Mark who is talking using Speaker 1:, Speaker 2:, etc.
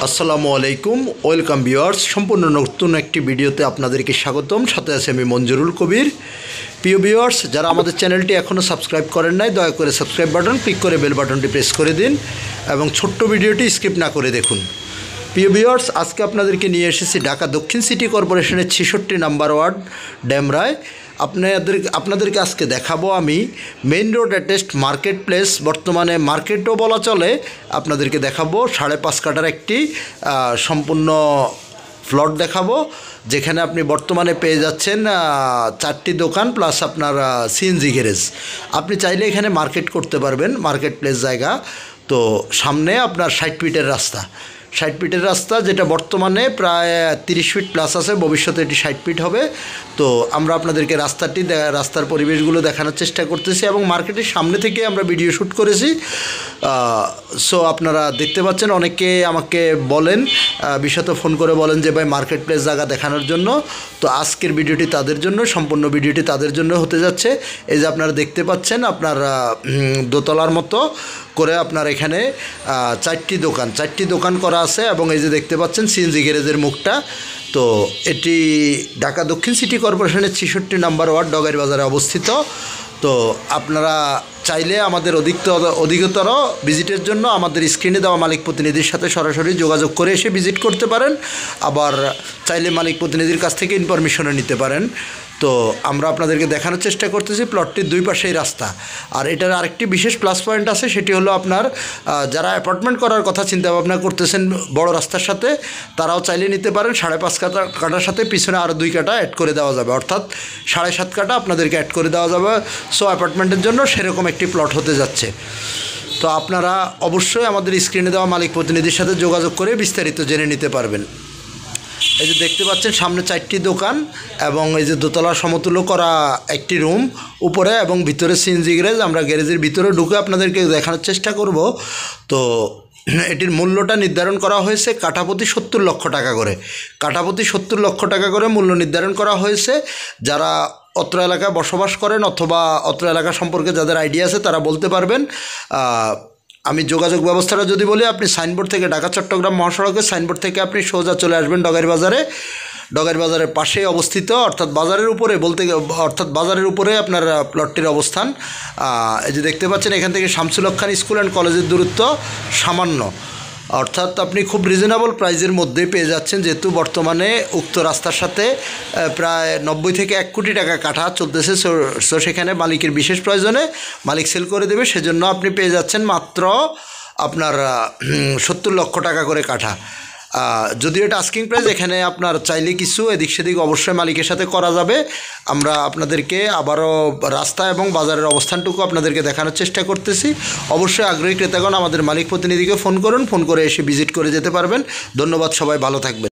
Speaker 1: আসসালামু আলাইকুম, welcome viewers. সম্পূর্ণ নতুন একটি ভিডিওতে আপনাদেরকে স্বাগতম। সাথে আছে আমি মঞ্জুরুল কবির। প্রিয় ভিউয়ার্স, যারা আমাদের চ্যানেলটি এখনও সাবস্ক্রাইব করেন নাই, দয়া করে সাবস্ক্রাইব বাটন ক্লিক করে বেল বাটনটি প্রেস করে দিন এবং ছোট্ট ভিডিওটি স্কিপ না করে দেখুন। প্রিয় ভিউয়ার্স, আজকে আপনাদেরকে নিয়ে এসেছি ঢাকা দক্ষিণ সিটি কর্পোরেশনের 66 নম্বর ওয়ার্ড ড্যামরায়। আপনাদেরকে আজকে দেখাবো আমি main road attached market place, বর্তমানে মার্কেটও বলা চলে। আপনাদেরকে দেখাবো 5.5 কাঠার একটি সম্পূর্ণ প্লট দেখাবো, যেখানে আপনি বর্তমানে পেয়ে যাচ্ছেন 4টি দোকান প্লাস আপনার সিএনজি গ্যারেজ। আপনি চাইলে এখানে মার্কেট করতে পারবেন, মার্কেট প্লেস জায়গা। তো সামনে আপনার 60 ফিটের রাস্তা, 60 ফিটের রাস্তা, যেটা বর্তমানে প্রায় 30 ফিট প্লাস আছে, ভবিষ্যতে এটি 60 ফিট হবে। তো আমরা আপনাদেরকে রাস্তার পরিবেশগুলো দেখানোর চেষ্টা করতেছি এবং মার্কেটের সামনে থেকে আমরা ভিডিও শ্যুট করেছি। সো আপনারা দেখতে পাচ্ছেন, অনেকে আমাকে বলেন, বিশেষত ফোন করে বলেন যে ভাই মার্কেট প্লেস জায়গা দেখানোর জন্য। তো আজকের ভিডিওটি তাদের জন্য, সম্পূর্ণ ভিডিওটি তাদের জন্য হতে যাচ্ছে। এই যে আপনারা দেখতে পাচ্ছেন, আপনার দোতলার মতো করে আপনার এখানে 4টি দোকান করা আছে এবং এই যে দেখতে পাচ্ছেন সিএনজি গ্যারেজের মুখটা। তো এটি ঢাকা দক্ষিণ সিটি কর্পোরেশনের 66 নম্বর ওয়ার্ড ডগাইর বাজারে অবস্থিত। তো আপনারা চাইলে আমাদের অধিকতর ভিজিটের জন্য আমাদের স্ক্রিনে দেওয়া মালিক প্রতিনিধির সাথে সরাসরি যোগাযোগ করে এসে ভিজিট করতে পারেন। আবার চাইলে মালিক প্রতিনিধির কাছ থেকে ইনফরমেশনও নিতে পারেন। তো আমরা আপনাদেরকে দেখানোর চেষ্টা করতেছি প্লটটির দুই পাশেই রাস্তা। আর এটার আরেকটি বিশেষ প্লাস পয়েন্ট আছে, সেটি হলো আপনার যারা অ্যাপার্টমেন্ট করার কথা চিন্তা ভাবনা করতেছেন বড় রাস্তার সাথে, তারাও চাইলে নিতে পারেন। 5.5 কাঠার সাথে পিছনে আরও 2 কাঠা অ্যাড করে দেওয়া যাবে, অর্থাৎ 7.5 কাঠা আপনাদেরকে অ্যাড করে দেওয়া যাবে। সো অ্যাপার্টমেন্টের জন্য সেরকম একটি প্লট হতে যাচ্ছে। তো আপনারা অবশ্যই আমাদের স্ক্রিনে দেওয়া মালিক প্রতিনিধির সাথে যোগাযোগ করে বিস্তারিত জেনে নিতে পারবেন। এই যে দেখতে পাচ্ছেন সামনে 4টি দোকান এবং এই যে দোতলা সমতুল্য করা একটি রুম উপরে এবং ভিতরে সিএনজি গ্যারেজ। আমরা গ্যারেজের ভিতরে ঢুকে আপনাদেরকে দেখানোর চেষ্টা করব। তো এটির মূল্যটা নির্ধারণ করা হয়েছে কাঠাপ্রতি 70 লক্ষ টাকা করে, কাঠাপ্রতি 70 লক্ষ টাকা করে মূল্য নির্ধারণ করা হয়েছে। যারা অত্র এলাকায় বসবাস করেন অথবা অত্র এলাকা সম্পর্কে যাদের আইডিয়া আছে তারা বলতে পারবেন। আমি যোগাযোগ ব্যবস্থাটা যদি বলি, আপনি সাইনবোর্ড থেকে ঢাকা চট্টগ্রাম মহাসড়কের সাইনবোর্ড থেকে আপনি সোজা চলে আসবেন ডগাইর বাজারে। ডগাইর বাজারের পাশেই অবস্থিত, অর্থাৎ বাজারের উপরে আপনার প্লটটির অবস্থান। এই যে দেখতে পাচ্ছেন, এখান থেকে শামসুল হক খান স্কুল অ্যান্ড কলেজের দূরত্ব সামান্য, অর্থাৎ আপনি খুব রিজনেবল প্রাইজের মধ্যেই পেয়ে যাচ্ছেন, যেহেতু বর্তমানে উক্ত রাস্তার সাথে প্রায় 90 থেকে 1 কোটি টাকা কাঠা চলতেছে। সো সেখানে মালিকের বিশেষ প্রয়োজনে মালিক সেল করে দেবে, সেজন্য আপনি পেয়ে যাচ্ছেন মাত্র আপনার 70 লক্ষ টাকা করে কাঠা। যদিও এটা আস্কিং প্রাইস, এখানে আপনার চাইলে কিছু এদিক সেদিক অবশ্যই মালিকের সাথে করা যাবে। আমরা আপনাদেরকে আবারও রাস্তা এবং বাজারের অবস্থানটুকু আপনাদেরকে দেখানোর চেষ্টা করতেছি। অবশ্যই আগ্রহী ক্রেতাগণ আমাদের মালিক প্রতিনিধিকে ফোন করুন, ফোন করে এসে ভিজিট করে যেতে পারবেন। ধন্যবাদ, সবাই ভালো থাকবেন।